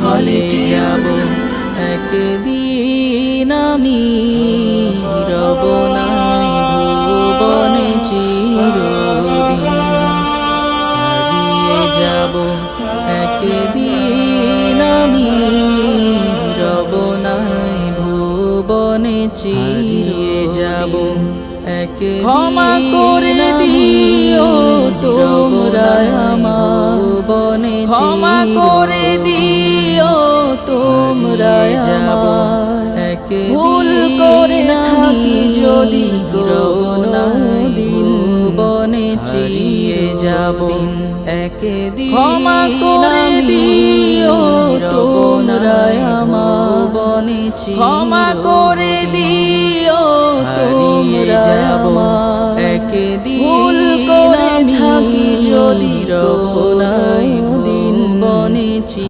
হারিয়ে যাব একদিন আমি রব নাই ভুবনে চিরদিন হারিয়ে যাব একদিন আমি রব নাই ভুবনে চিরিয়ে যাব ক্ষমা করে দিও তোমরা আমার বনে ক্ষমা করে দিও তোমরা আমার ভুল করে থাকি যদি কোনো দিন বনে চিরিয়ে যাব একদিন ক্ষমা করে দিও তোমরা আমার বনে ক্ষমা করে দিও তোমরা আমার একদিন ভুল করে থাকি যদি রব নাই